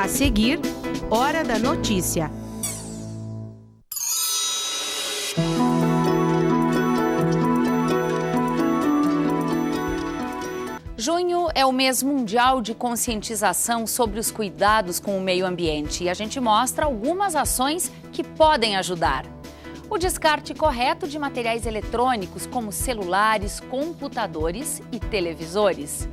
A seguir, Hora da Notícia. Junho é o mês mundial de conscientização sobre os cuidados com o meio ambiente e a gente mostra algumas ações que podem ajudar. O descarte correto de materiais eletrônicos como celulares, computadores e televisores.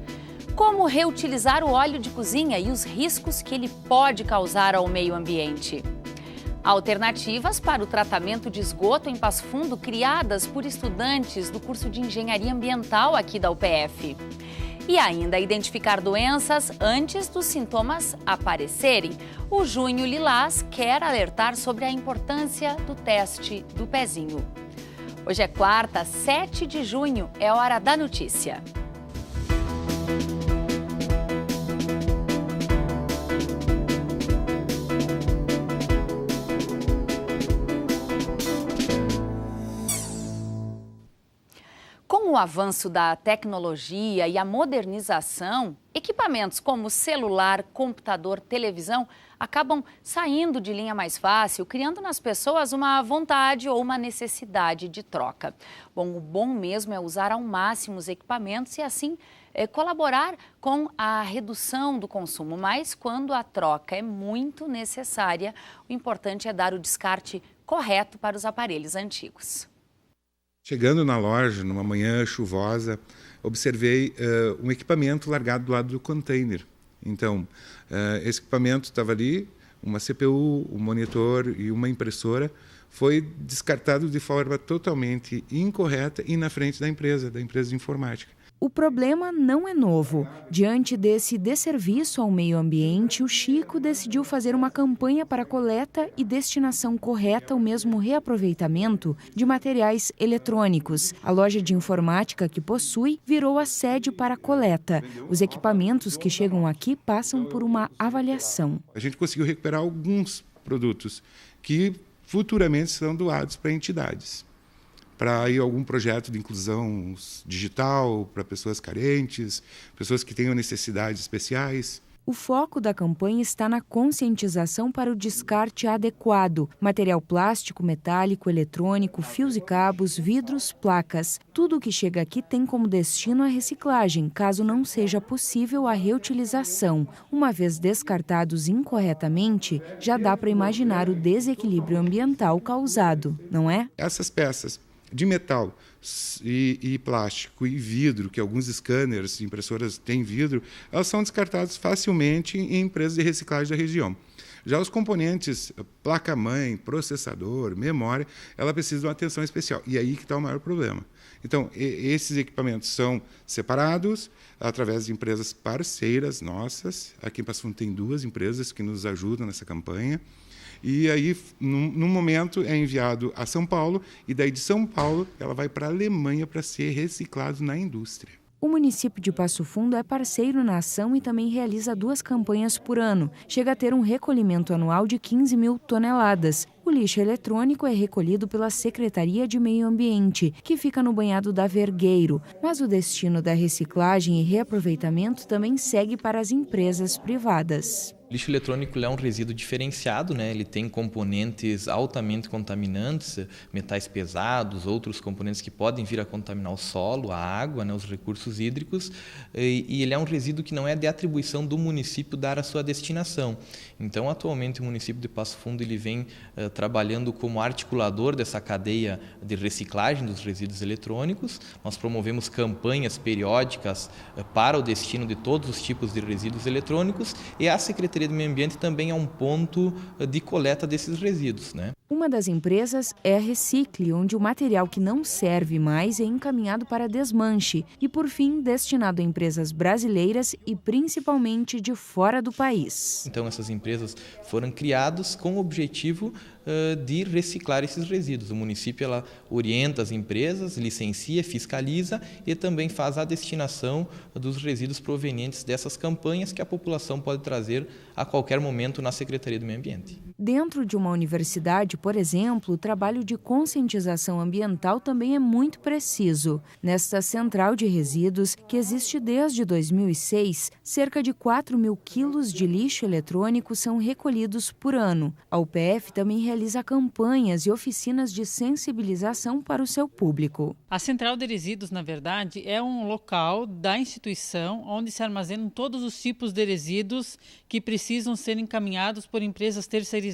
Como reutilizar o óleo de cozinha e os riscos que ele pode causar ao meio ambiente. Alternativas para o tratamento de esgoto em Passo Fundo criadas por estudantes do curso de Engenharia Ambiental aqui da UPF. E ainda identificar doenças antes dos sintomas aparecerem. O Junho Lilás quer alertar sobre a importância do teste do pezinho. Hoje é quarta, 7 de junho, é Hora da Notícia. Com o avanço da tecnologia e a modernização, equipamentos como celular, computador, televisão acabam saindo de linha mais fácil, criando nas pessoas uma vontade ou uma necessidade de troca. Bom, o bom mesmo é usar ao máximo os equipamentos e assim colaborar com a redução do consumo. Mas quando a troca é muito necessária, o importante é dar o descarte correto para os aparelhos antigos. Chegando na loja, numa manhã chuvosa, observei um equipamento largado do lado do container. Então, esse equipamento estava ali, uma CPU, um monitor e uma impressora, foi descartado de forma totalmente incorreta e na frente da empresa de informática. O problema não é novo. Diante desse desserviço ao meio ambiente, o Chico decidiu fazer uma campanha para coleta e destinação correta, ou mesmo reaproveitamento, de materiais eletrônicos. A loja de informática que possui virou a sede para a coleta. Os equipamentos que chegam aqui passam por uma avaliação. A gente conseguiu recuperar alguns produtos que futuramente serão doados para entidades, para algum projeto de inclusão digital para pessoas carentes, pessoas que tenham necessidades especiais. O foco da campanha está na conscientização para o descarte adequado. Material plástico, metálico, eletrônico, fios e cabos, vidros, placas. Tudo o que chega aqui tem como destino a reciclagem, caso não seja possível a reutilização. Uma vez descartados incorretamente, já dá para imaginar o desequilíbrio ambiental causado, não é? Essas peças de metal e plástico e vidro, que alguns scanners e impressoras têm vidro, elas são descartadas facilmente em empresas de reciclagem da região. Já os componentes, placa-mãe, processador, memória, ela precisa de uma atenção especial. E aí que está o maior problema. Então, esses equipamentos são separados através de empresas parceiras nossas. Aqui em Passo Fundo tem 2 empresas que nos ajudam nessa campanha. E aí, num momento, é enviado a São Paulo, e daí de São Paulo ela vai para a Alemanha para ser reciclado na indústria. O município de Passo Fundo é parceiro na ação e também realiza 2 campanhas por ano. Chega a ter um recolhimento anual de 15 mil toneladas. O lixo eletrônico é recolhido pela Secretaria de Meio Ambiente, que fica no banhado da Vergueiro. Mas o destino da reciclagem e reaproveitamento também segue para as empresas privadas. O lixo eletrônico é um resíduo diferenciado, né? Ele tem componentes altamente contaminantes, metais pesados, outros componentes que podem vir a contaminar o solo, a água, né? Os recursos hídricos, e ele é um resíduo que não é de atribuição do município dar a sua destinação. Então, atualmente, o município de Passo Fundo ele vem trabalhando como articulador dessa cadeia de reciclagem dos resíduos eletrônicos. Nós promovemos campanhas periódicas para o destino de todos os tipos de resíduos eletrônicos, e a Secretaria do Meio Ambiente também é um ponto de coleta desses resíduos, né? Uma das empresas é a Recicle, onde o material que não serve mais é encaminhado para desmanche e, por fim, destinado a empresas brasileiras e principalmente de fora do país. Então, essas empresas foram criadas com o objetivo de reciclar esses resíduos. O município ela orienta as empresas, licencia, fiscaliza e também faz a destinação dos resíduos provenientes dessas campanhas que a população pode trazer a qualquer momento na Secretaria do Meio Ambiente. Dentro de uma universidade, por exemplo, o trabalho de conscientização ambiental também é muito preciso. Nesta central de resíduos, que existe desde 2006, cerca de 4.000 quilos de lixo eletrônico são recolhidos por ano. A UPF também realiza campanhas e oficinas de sensibilização para o seu público. A central de resíduos, na verdade, é um local da instituição onde se armazenam todos os tipos de resíduos que precisam ser encaminhados por empresas terceirizadas,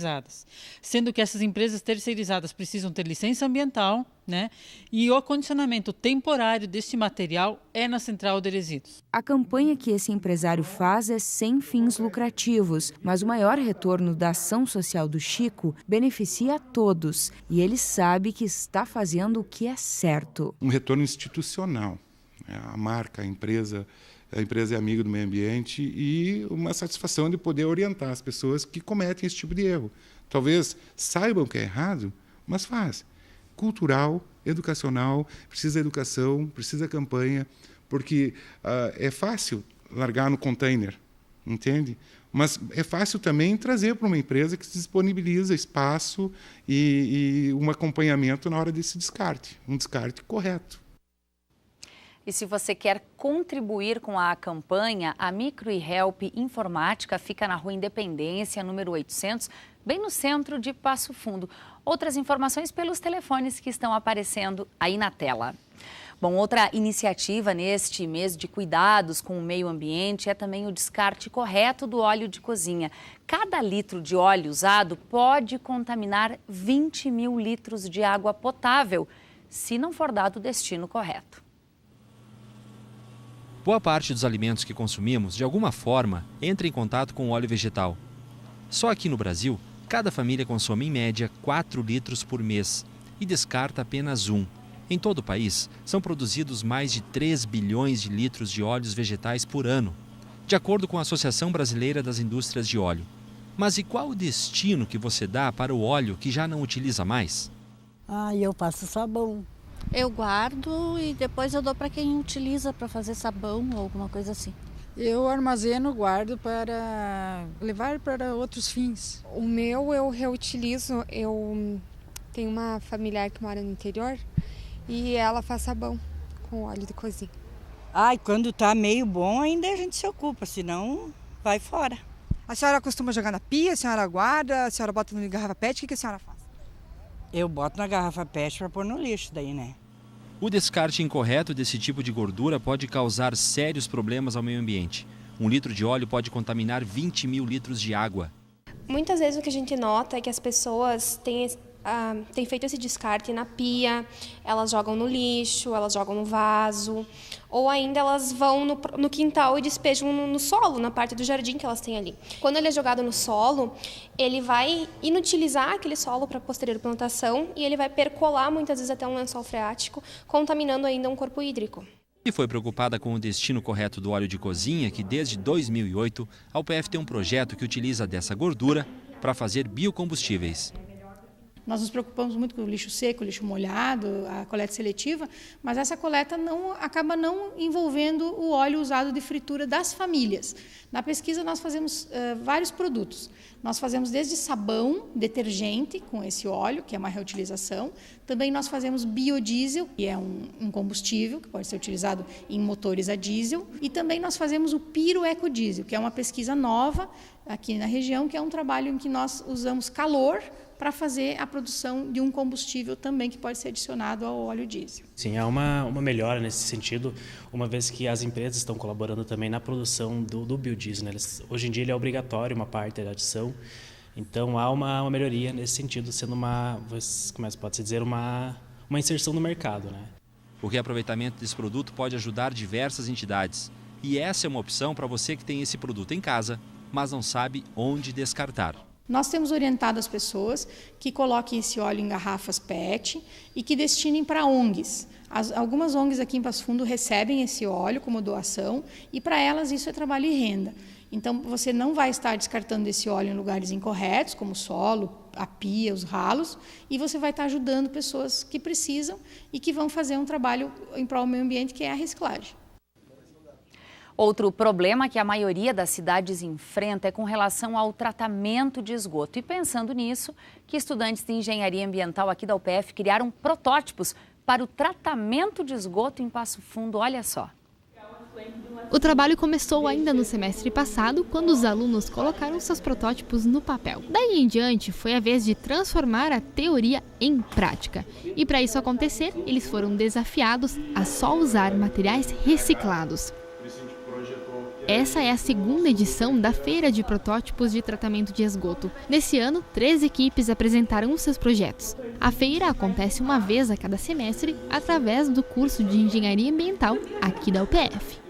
sendo que essas empresas terceirizadas precisam ter licença ambiental, né? E o acondicionamento temporário deste material é na central de resíduos. A campanha que esse empresário faz é sem fins lucrativos, mas o maior retorno da ação social do Chico beneficia a todos e ele sabe que está fazendo o que é certo. Um retorno institucional. A marca, a empresa é amiga do meio ambiente e uma satisfação de poder orientar as pessoas que cometem esse tipo de erro. Talvez saibam que é errado, mas faz. Cultural, educacional, precisa educação, precisa campanha, porque é fácil largar no container, entende? Mas é fácil também trazer para uma empresa que disponibiliza espaço e um acompanhamento na hora desse descarte, um descarte correto. E se você quer contribuir com a campanha, a Micro e Help Informática fica na Rua Independência, número 800, bem no centro de Passo Fundo. Outras informações pelos telefones que estão aparecendo aí na tela. Bom, outra iniciativa neste mês de cuidados com o meio ambiente é também o descarte correto do óleo de cozinha. Cada litro de óleo usado pode contaminar 20.000 litros de água potável, se não for dado o destino correto. Boa parte dos alimentos que consumimos, de alguma forma, entra em contato com o óleo vegetal. Só aqui no Brasil, cada família consome em média 4 litros por mês e descarta apenas 1. Em todo o país, são produzidos mais de 3 bilhões de litros de óleos vegetais por ano, de acordo com a Associação Brasileira das Indústrias de Óleo. Mas e qual o destino que você dá para o óleo que já não utiliza mais? Eu passo sabão. Eu guardo e depois eu dou para quem utiliza para fazer sabão ou alguma coisa assim. Eu armazeno, guardo para levar para outros fins. O meu eu reutilizo. Eu tenho uma familiar que mora no interior e ela faz sabão com óleo de cozinha. Quando tá meio bom ainda a gente se ocupa, senão vai fora. A senhora costuma jogar na pia, a senhora guarda, a senhora bota no garrafa PET, o que a senhora faz? Eu boto na garrafa PET para pôr no lixo daí, né? O descarte incorreto desse tipo de gordura pode causar sérios problemas ao meio ambiente. 1 litro de óleo pode contaminar 20.000 litros de água. Muitas vezes o que a gente nota é que as pessoas têm feito esse descarte na pia, elas jogam no lixo, elas jogam no vaso, ou ainda elas vão no quintal e despejam no solo, na parte do jardim que elas têm ali. Quando ele é jogado no solo, ele vai inutilizar aquele solo para posterior plantação e ele vai percolar muitas vezes até um lençol freático, contaminando ainda um corpo hídrico. E foi preocupada com o destino correto do óleo de cozinha, que desde 2008 a UPF tem um projeto que utiliza dessa gordura para fazer biocombustíveis. Nós nos preocupamos muito com o lixo seco, o lixo molhado, a coleta seletiva, mas essa coleta acaba não envolvendo o óleo usado de fritura das famílias. Na pesquisa nós fazemos vários produtos. Nós fazemos desde sabão, detergente com esse óleo, que é uma reutilização. Também nós fazemos biodiesel, que é um combustível que pode ser utilizado em motores a diesel. E também nós fazemos o piroecodiesel, que é uma pesquisa nova aqui na região, que é um trabalho em que nós usamos calor para fazer a produção de um combustível também que pode ser adicionado ao óleo diesel. Sim, há uma melhora nesse sentido, uma vez que as empresas estão colaborando também na produção do biodiesel. Né? Hoje em dia ele é obrigatório, uma parte da adição, então há uma melhoria nesse sentido, sendo pode-se dizer, uma inserção no mercado. Né? O reaproveitamento desse produto pode ajudar diversas entidades. E essa é uma opção para você que tem esse produto em casa, mas não sabe onde descartar. Nós temos orientado as pessoas que coloquem esse óleo em garrafas PET e que destinem para ONGs. Algumas ONGs aqui em Passo Fundo recebem esse óleo como doação e para elas isso é trabalho e renda. Então você não vai estar descartando esse óleo em lugares incorretos, como o solo, a pia, os ralos, e você vai estar ajudando pessoas que precisam e que vão fazer um trabalho em prol do meio ambiente, que é a reciclagem. Outro problema que a maioria das cidades enfrenta é com relação ao tratamento de esgoto. E pensando nisso, que estudantes de engenharia ambiental aqui da UPF criaram protótipos para o tratamento de esgoto em Passo Fundo. Olha só. O trabalho começou ainda no semestre passado, quando os alunos colocaram seus protótipos no papel. Daí em diante, foi a vez de transformar a teoria em prática. E para isso acontecer, eles foram desafiados a só usar materiais reciclados. Essa é a segunda edição da Feira de Protótipos de Tratamento de Esgoto. Nesse ano, 3 equipes apresentaram os seus projetos. A feira acontece uma vez a cada semestre através do curso de Engenharia Ambiental aqui da UPF.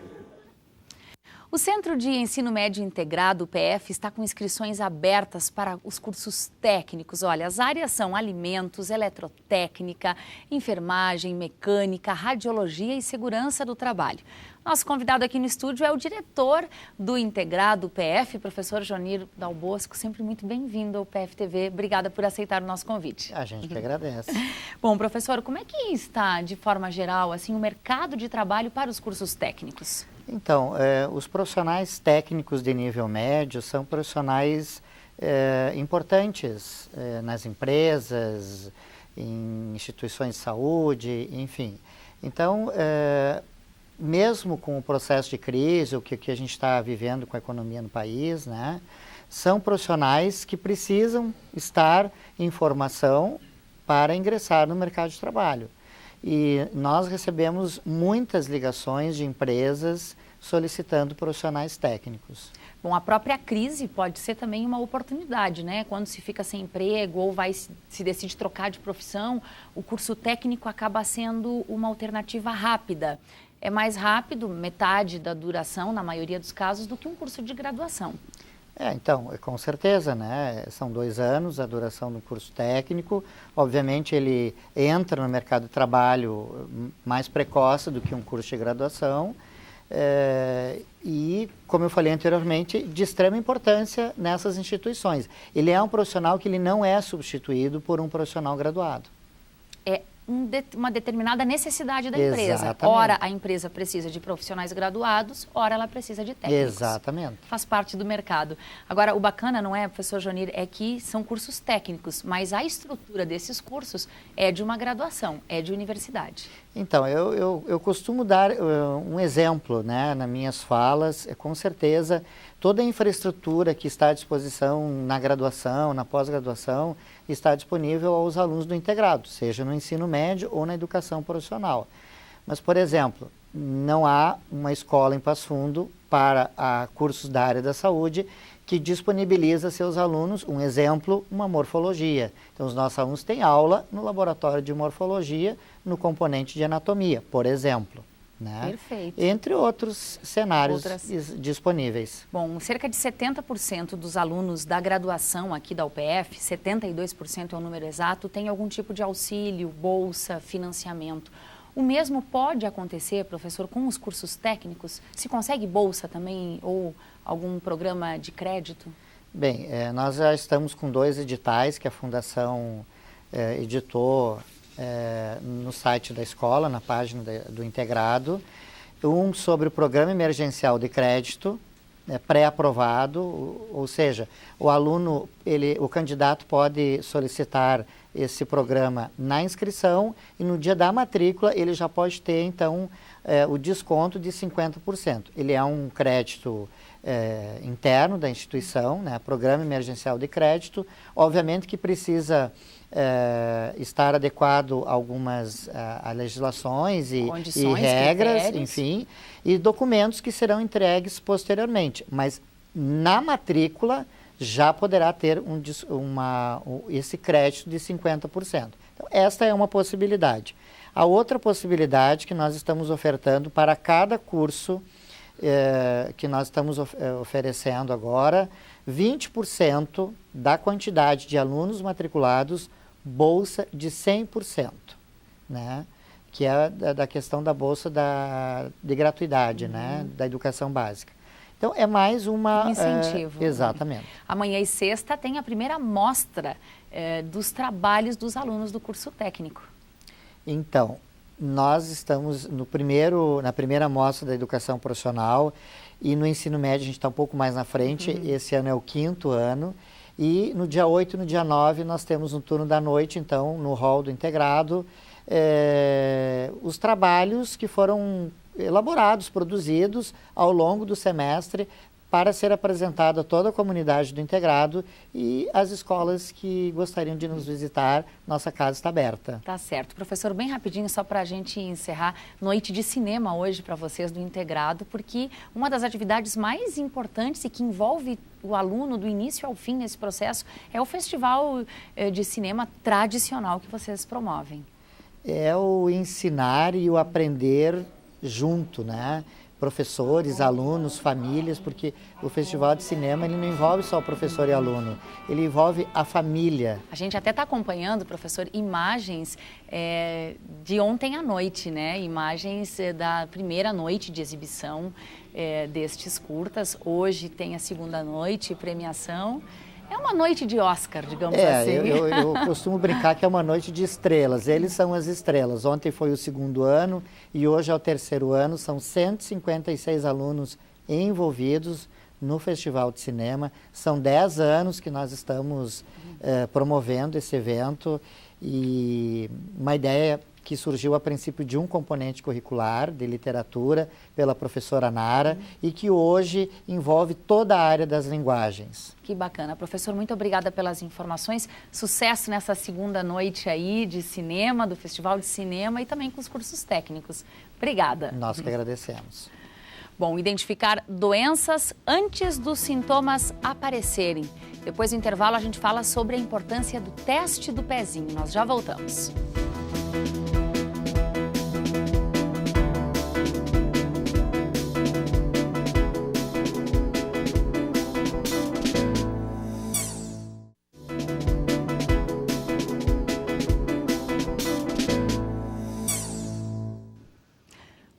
O Centro de Ensino Médio Integrado, UPF, está com inscrições abertas para os cursos técnicos. Olha, as áreas são alimentos, eletrotécnica, enfermagem, mecânica, radiologia e segurança do trabalho. Nosso convidado aqui no estúdio é o diretor do Integrado UPF, professor Johnir Dal Bosco. Sempre muito bem-vindo ao UPF TV. Obrigada por aceitar o nosso convite. A gente que agradece. Bom, professor, como é que está, de forma geral, assim, o mercado de trabalho para os cursos técnicos? Então, os profissionais técnicos de nível médio são profissionais importantes nas empresas, em instituições de saúde, enfim. Então, mesmo com o processo de crise, o que a gente está vivendo com a economia no país, né, são profissionais que precisam estar em formação para ingressar no mercado de trabalho. E nós recebemos muitas ligações de empresas solicitando profissionais técnicos. Bom, a própria crise pode ser também uma oportunidade, né? Quando se fica sem emprego ou se decide trocar de profissão, o curso técnico acaba sendo uma alternativa rápida. É mais rápido, metade da duração, na maioria dos casos, do que um curso de graduação. Então, com certeza, né? São 2 anos a duração do curso técnico. Obviamente, ele entra no mercado de trabalho mais precoce do que um curso de graduação. E, como eu falei anteriormente, de extrema importância nessas instituições. Ele é um profissional que ele não é substituído por um profissional graduado. É uma determinada necessidade da empresa. Exatamente. Ora, a empresa precisa de profissionais graduados, ora ela precisa de técnicos. Exatamente. Faz parte do mercado. Agora, o bacana, não é, professor Johnir, é que são cursos técnicos, mas a estrutura desses cursos é de uma graduação, é de universidade. Então, eu costumo dar um exemplo, né, nas minhas falas. Com certeza, toda a infraestrutura que está à disposição na graduação, na pós-graduação, está disponível aos alunos do integrado, seja no ensino médio ou na educação profissional. Mas, por exemplo, não há uma escola em Passo Fundo para cursos da área da saúde que disponibiliza seus alunos, um exemplo, uma morfologia. Então, os nossos alunos têm aula no laboratório de morfologia, no componente de anatomia, por exemplo. Né? Perfeito. Entre outros cenários disponíveis. Bom, cerca de 70% dos alunos da graduação aqui da UPF, 72% é o número exato, tem algum tipo de auxílio, bolsa, financiamento. O mesmo pode acontecer, professor, com os cursos técnicos? Se consegue bolsa também ou algum programa de crédito? Bem, nós já estamos com 2 editais que a Fundação editou no site da escola, na página do Integrado. Um sobre o Programa Emergencial de Crédito, pré-aprovado, ou seja, o aluno, o candidato pode solicitar esse programa na inscrição e no dia da matrícula ele já pode ter, então, o desconto de 50%. Ele é um crédito interno da instituição, né, Programa Emergencial de Crédito, obviamente que precisa estar adequado a algumas a legislações e regras, critérios, enfim, e documentos que serão entregues posteriormente. Mas na matrícula já poderá ter esse crédito de 50%. Então, esta é uma possibilidade. A outra possibilidade que nós estamos ofertando para cada curso que nós estamos oferecendo agora, 20% da quantidade de alunos matriculados, bolsa de 100%, né? Que é da questão da bolsa de gratuidade, né? Da educação básica. Então, é mais um incentivo. Exatamente. Amanhã e sexta tem a primeira mostra dos trabalhos dos alunos do curso técnico. Então, nós estamos na primeira mostra da educação profissional e no ensino médio a gente está um pouco mais na frente. Esse ano é o 5º ano. E no dia 8 e no dia 9 nós temos no turno da noite, então, no hall do integrado, os trabalhos que foram elaborados, produzidos ao longo do semestre para ser apresentado a toda a comunidade do integrado e as escolas que gostariam de nos visitar. Nossa casa está aberta. Tá certo. Professor, bem rapidinho, só para a gente encerrar, noite de cinema hoje para vocês do integrado, porque uma das atividades mais importantes e que envolve o aluno do início ao fim nesse processo é o festival de cinema tradicional que vocês promovem. É o ensinar e o aprender junto, né? Professores, alunos, famílias, porque o festival de cinema ele não envolve só o professor e aluno, ele envolve a família. A gente até está acompanhando, professor, imagens de ontem à noite, né? Imagens da primeira noite de exibição destes curtas. Hoje tem a segunda noite, premiação. É uma noite de Oscar, digamos assim. Eu costumo brincar que é uma noite de estrelas. Eles são as estrelas. Ontem foi o 2º ano e hoje é o 3º ano. São 156 alunos envolvidos no Festival de Cinema. São 10 anos que nós estamos promovendo esse evento e uma ideia que surgiu a princípio de um componente curricular de literatura pela professora Nara e que hoje envolve toda a área das linguagens. Que bacana. Professor, muito obrigada pelas informações. Sucesso nessa segunda noite aí de cinema, do Festival de Cinema e também com os cursos técnicos. Obrigada. Nós que agradecemos. Bom, identificar doenças antes dos sintomas aparecerem. Depois do intervalo a gente fala sobre a importância do teste do pezinho. Nós já voltamos.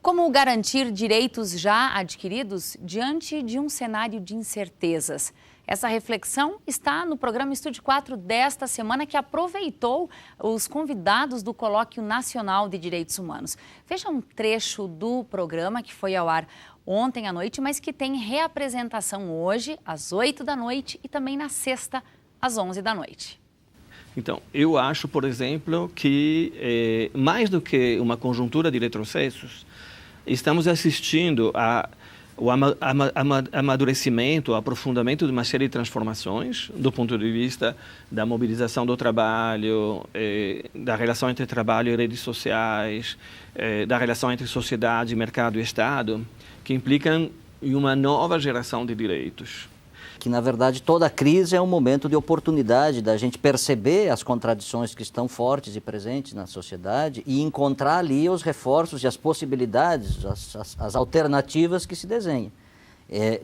Como garantir direitos já adquiridos diante de um cenário de incertezas? Essa reflexão está no programa Estúdio 4 desta semana, que aproveitou os convidados do Colóquio Nacional de Direitos Humanos. Veja um trecho do programa que foi ao ar ontem à noite, mas que tem reapresentação hoje, às 8 da noite, e também na sexta, às 11 da noite. Então, eu acho, por exemplo, que mais do que uma conjuntura de retrocessos, estamos assistindo ao amadurecimento, ao aprofundamento de uma série de transformações do ponto de vista da mobilização do trabalho, da relação entre trabalho e redes sociais, da relação entre sociedade, mercado e Estado, que implicam em uma nova geração de direitos. Que, na verdade, toda crise é um momento de oportunidade da gente perceber as contradições que estão fortes e presentes na sociedade e encontrar ali os reforços e as possibilidades, as alternativas que se desenham.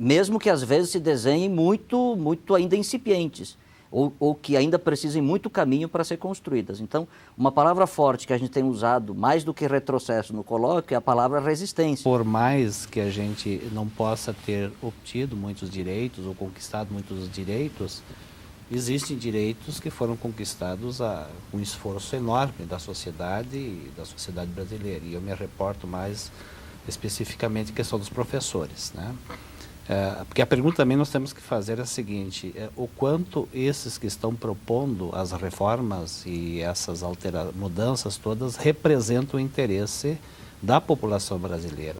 Mesmo que, às vezes, se desenhem muito ainda incipientes ou que ainda precisem muito caminho para ser construídas. Então, uma palavra forte que a gente tem usado mais do que retrocesso no colóquio é a palavra resistência. Por mais que a gente não possa ter obtido muitos direitos ou conquistado muitos direitos, existem direitos que foram conquistados com um esforço enorme da sociedade brasileira. E eu me reporto mais especificamente à questão dos professores, né? Porque a pergunta também nós temos que fazer é a seguinte: o quanto esses que estão propondo as reformas e essas mudanças todas representam o interesse da população brasileira.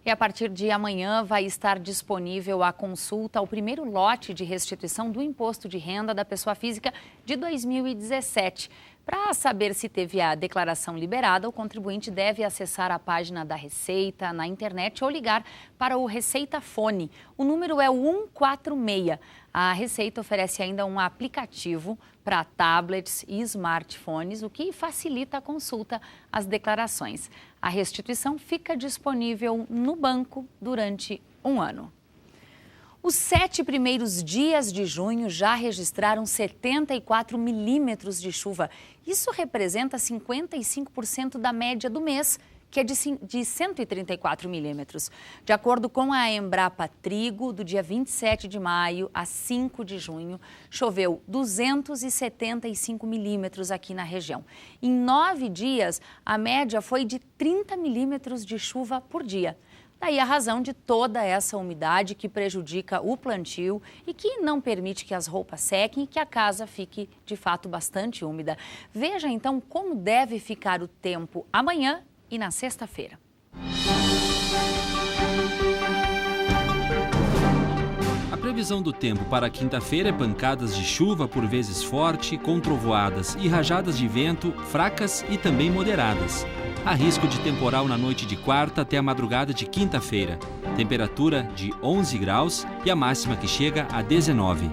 E a partir de amanhã vai estar disponível a consulta ao primeiro lote de restituição do imposto de renda da pessoa física de 2017. Para saber se teve a declaração liberada, o contribuinte deve acessar a página da Receita na internet ou ligar para o Receita Fone. O número é o 146. A Receita oferece ainda um aplicativo para tablets e smartphones, o que facilita a consulta às declarações. A restituição fica disponível no banco durante um ano. Os 7 primeiros dias de junho já registraram 74 milímetros de chuva. Isso representa 55% da média do mês, que é de 134 milímetros. De acordo com a Embrapa Trigo, do dia 27 de maio a 5 de junho, choveu 275 milímetros aqui na região. Em 9 dias, a média foi de 30 milímetros de chuva por dia. Daí a razão de toda essa umidade que prejudica o plantio e que não permite que as roupas sequem e que a casa fique, de fato, bastante úmida. Veja, então, como deve ficar o tempo amanhã e na sexta-feira. A previsão do tempo para quinta-feira é pancadas de chuva, por vezes forte, com trovoadas e rajadas de vento fracas e também moderadas. Há risco de temporal na noite de quarta até a madrugada de quinta-feira. Temperatura de 11 graus e a máxima que chega a 19.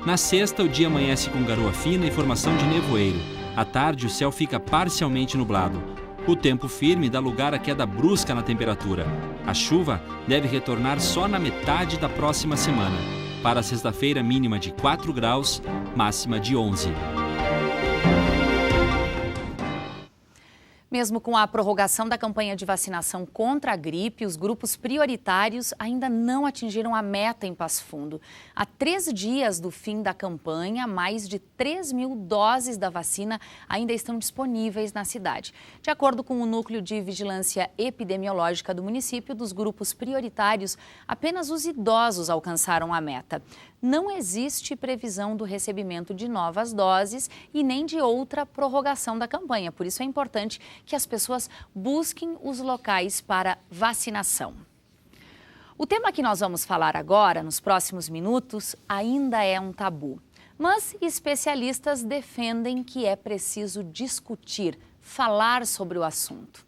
Na sexta, o dia amanhece com garoa fina e formação de nevoeiro. À tarde, o céu fica parcialmente nublado. O tempo firme dá lugar à queda brusca na temperatura. A chuva deve retornar só na metade da próxima semana. Para a sexta-feira, mínima de 4 graus, máxima de 11. Mesmo com a prorrogação da campanha de vacinação contra a gripe, os grupos prioritários ainda não atingiram a meta em Passo Fundo. Há 13 dias do fim da campanha, mais de 3 mil doses da vacina ainda estão disponíveis na cidade. De acordo com o Núcleo de Vigilância Epidemiológica do município, dos grupos prioritários, apenas os idosos alcançaram a meta. Não existe previsão do recebimento de novas doses e nem de outra prorrogação da campanha. Por isso é importante que as pessoas busquem os locais para vacinação. O tema que nós vamos falar agora, nos próximos minutos, ainda é um tabu. Mas especialistas defendem que é preciso discutir, falar sobre o assunto.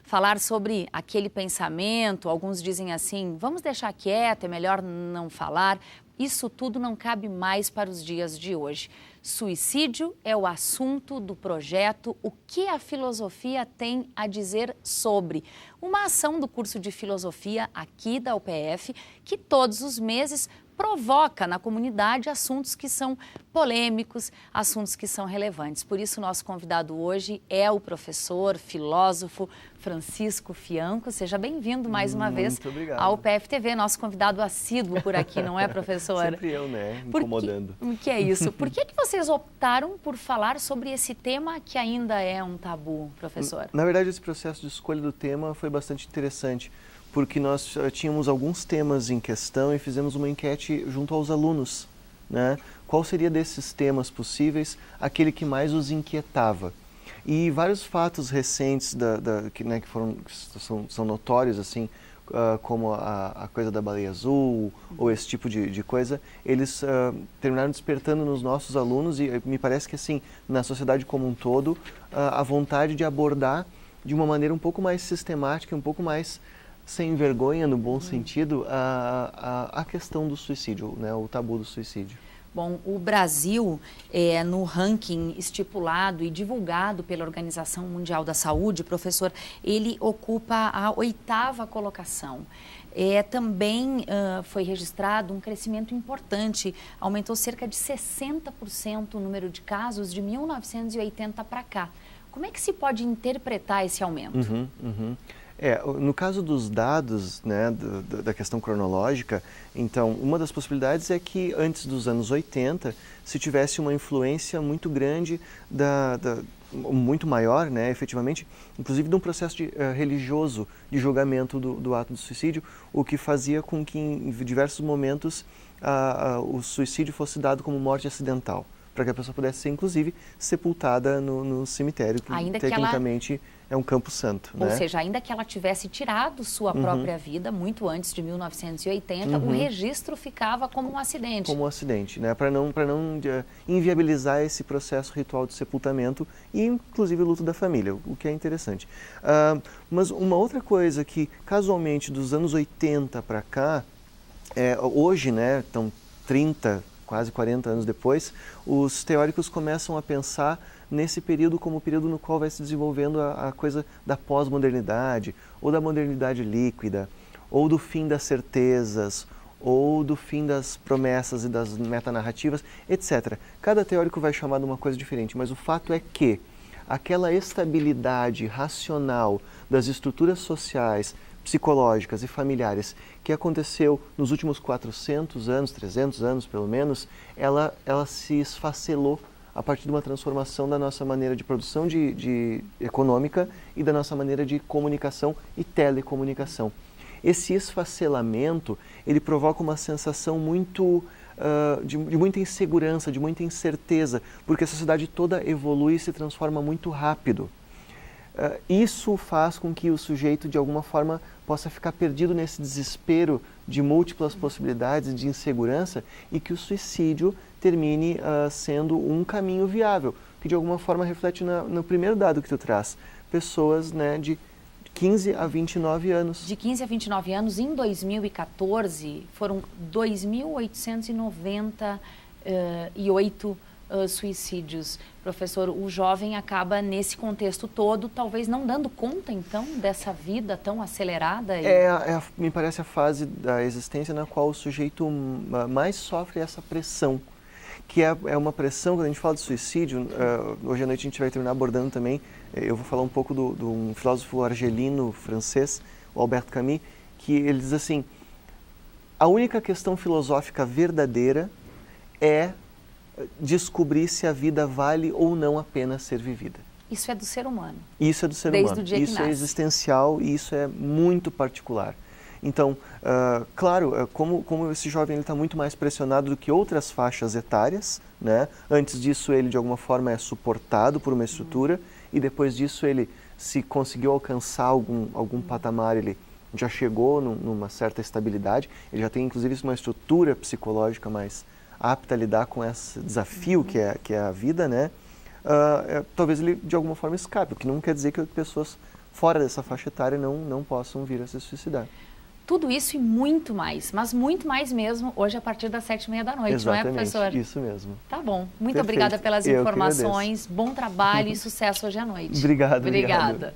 Falar sobre aquele pensamento, alguns dizem assim, vamos deixar quieto, é melhor não falar. Isso tudo não cabe mais para os dias de hoje. Suicídio é o assunto do projeto O que a Filosofia tem a dizer sobre. Uma ação do curso de Filosofia aqui da UPF, que todos os meses provoca na comunidade assuntos que são polêmicos, assuntos que são relevantes. Por isso, nosso convidado hoje é o professor, filósofo Francisco Fianco. Seja bem-vindo mais uma vez ao UPF TV, nosso convidado assíduo por aqui, não é, professor? Sempre eu, né? Incomodando. O que é isso? Por que vocês optaram por falar sobre esse tema que ainda é um tabu, professor? Na verdade, esse processo de escolha do tema foi bastante interessante, porque nós tínhamos alguns temas em questão e fizemos uma enquete junto aos alunos, né? Qual seria desses temas possíveis aquele que mais os inquietava? E vários fatos recentes que são notórios, assim, como a coisa da baleia azul ou esse tipo de coisa, eles terminaram despertando nos nossos alunos e me parece que, assim, na sociedade como um todo, a vontade de abordar de uma maneira um pouco mais sistemática, um pouco mais sem vergonha, no bom sentido, a questão do suicídio, né, o tabu do suicídio. Bom, o Brasil, no ranking estipulado e divulgado pela Organização Mundial da Saúde, professor, ele ocupa a 8ª colocação. Também foi registrado um crescimento importante, aumentou cerca de 60% o número de casos de 1980 para cá. Como é que se pode interpretar esse aumento? No caso dos dados, né, da questão cronológica, então, uma das possibilidades é que antes dos anos 80 se tivesse uma influência muito grande, muito maior, né, efetivamente, inclusive de um processo religioso de julgamento do ato de suicídio, o que fazia com que em diversos momentos o suicídio fosse dado como morte acidental, para que a pessoa pudesse ser, inclusive, sepultada no cemitério, que ainda tecnicamente é um campo santo. Ou seja, ainda que ela tivesse tirado sua própria vida, muito antes de 1980, o registro ficava como um acidente. Como um acidente, né? Para não inviabilizar esse processo ritual de sepultamento e, inclusive, o luto da família, o que é interessante. Mas uma outra coisa que, casualmente, dos anos 80 para cá, hoje, né, então 30, quase 40 anos depois, os teóricos começam a pensar nesse período como o período no qual vai se desenvolvendo a coisa da pós-modernidade, ou da modernidade líquida, ou do fim das certezas, ou do fim das promessas e das metanarrativas, etc. Cada teórico vai chamar de uma coisa diferente, mas o fato é que aquela estabilidade racional das estruturas sociais, psicológicas e familiares que aconteceu nos últimos 400 anos, 300 anos pelo menos, ela se esfacelou a partir de uma transformação da nossa maneira de produção de econômica e da nossa maneira de comunicação e telecomunicação. Esse esfacelamento, ele provoca uma sensação muito de muita insegurança, de muita incerteza, porque a sociedade toda evolui e se transforma muito rápido. Isso faz com que o sujeito, de alguma forma, possa ficar perdido nesse desespero de múltiplas possibilidades de insegurança e que o suicídio termine sendo um caminho viável, que de alguma forma reflete no primeiro dado que tu traz. Pessoas, né, de 15 a 29 anos. De 15 a 29 anos, em 2014, foram 2.898 suicídios. Professor, o jovem acaba nesse contexto todo, talvez não dando conta, então, dessa vida tão acelerada? Me parece a fase da existência na qual o sujeito mais sofre essa pressão, que é uma pressão, quando a gente fala de suicídio, hoje à noite a gente vai terminar abordando também, eu vou falar um pouco de um filósofo argelino francês, o Albert Camus, que ele diz assim, a única questão filosófica verdadeira é descobrir se a vida vale ou não a pena ser vivida. Isso é do ser humano. Isso é do ser humano. Desde o dia que nasce. Isso é existencial e isso é muito particular. Então, claro, como esse jovem está muito mais pressionado do que outras faixas etárias, né? Antes disso ele de alguma forma é suportado por uma estrutura e depois disso ele, se conseguiu alcançar algum patamar, ele já chegou numa certa estabilidade, ele já tem inclusive uma estrutura psicológica mais apta a lidar com esse desafio que é a vida, né? Talvez ele de alguma forma escape, o que não quer dizer que pessoas fora dessa faixa etária não possam vir a se suicidar. Tudo isso e muito mais, mas muito mais mesmo, hoje a partir das 7h30 da noite, exatamente, não é, professor? Isso mesmo. Tá bom. Muito Perfeito. Obrigada pelas informações, bom trabalho e sucesso hoje à noite. Obrigado. Obrigada.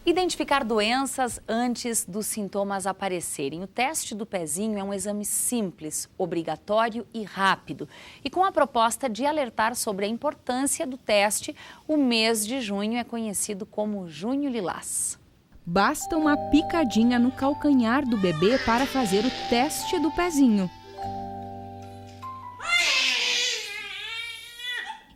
Identificar doenças antes dos sintomas aparecerem. O teste do pezinho é um exame simples, obrigatório e rápido. E com a proposta de alertar sobre a importância do teste, o mês de junho é conhecido como Junho Lilás. Basta uma picadinha no calcanhar do bebê para fazer o teste do pezinho.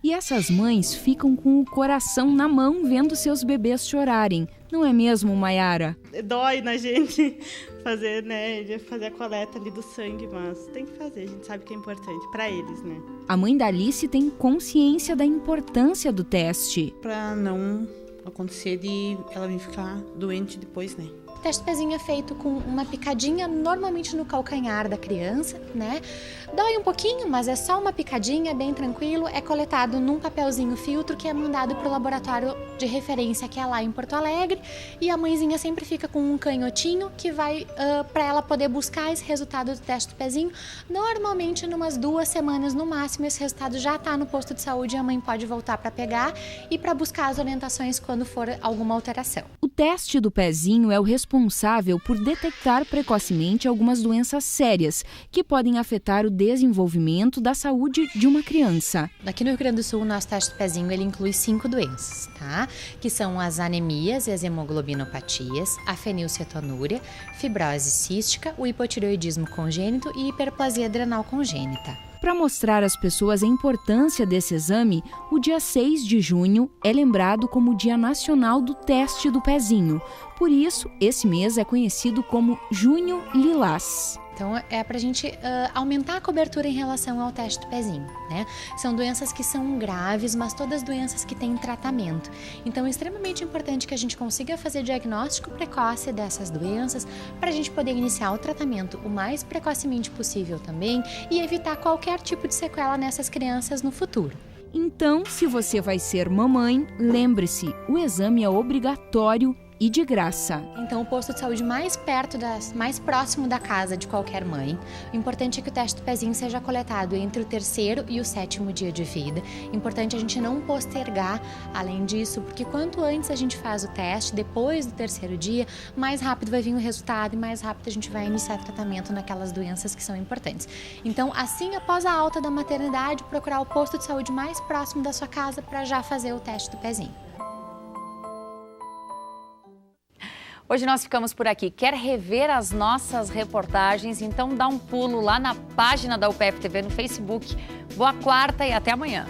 E essas mães ficam com o coração na mão vendo seus bebês chorarem. Não é mesmo, Maiara? Dói na gente fazer, né, fazer a coleta ali do sangue, mas tem que fazer, a gente sabe que é importante para eles, né? A mãe da Alice tem consciência da importância do teste. Para não acontecer de ela vir ficar doente depois, né? O teste do pezinho é feito com uma picadinha, normalmente no calcanhar da criança, né? Dói um pouquinho, mas é só uma picadinha, bem tranquilo. É coletado num papelzinho filtro que é mandado para o laboratório de referência que é lá em Porto Alegre. E a mãezinha sempre fica com um canhotinho que vai para ela poder buscar esse resultado do teste do pezinho. Normalmente, numas 2 semanas no máximo, esse resultado já está no posto de saúde e a mãe pode voltar para pegar e para buscar as orientações quando for alguma alteração. O teste do pezinho é o responsável por detectar precocemente algumas doenças sérias que podem afetar o desenvolvimento da saúde de uma criança. Aqui no Rio Grande do Sul, o nosso teste do pezinho ele inclui 5 doenças, tá? Que são as anemias e as hemoglobinopatias, a fenilcetonúria, fibrose cística, o hipotireoidismo congênito e hiperplasia adrenal congênita. Para mostrar às pessoas a importância desse exame, o dia 6 de junho é lembrado como o Dia Nacional do Teste do Pezinho. Por isso, esse mês é conhecido como Junho Lilás. Então, é para a gente aumentar a cobertura em relação ao teste do pezinho, né? São doenças que são graves, mas todas doenças que têm tratamento. Então, é extremamente importante que a gente consiga fazer diagnóstico precoce dessas doenças para a gente poder iniciar o tratamento o mais precocemente possível também e evitar qualquer tipo de sequela nessas crianças no futuro. Então, se você vai ser mamãe, lembre-se, o exame é obrigatório e de graça. Então, o posto de saúde mais próximo da casa de qualquer mãe. O importante é que o teste do pezinho seja coletado entre o 3º e o 7º dia de vida. Importante a gente não postergar, além disso, porque quanto antes a gente faz o teste, depois do 3º dia, mais rápido vai vir o resultado e mais rápido a gente vai iniciar tratamento naquelas doenças que são importantes. Então, assim, após a alta da maternidade, procurar o posto de saúde mais próximo da sua casa para já fazer o teste do pezinho. Hoje nós ficamos por aqui. Quer rever as nossas reportagens? Então dá um pulo lá na página da UPF TV no Facebook. Boa quarta e até amanhã.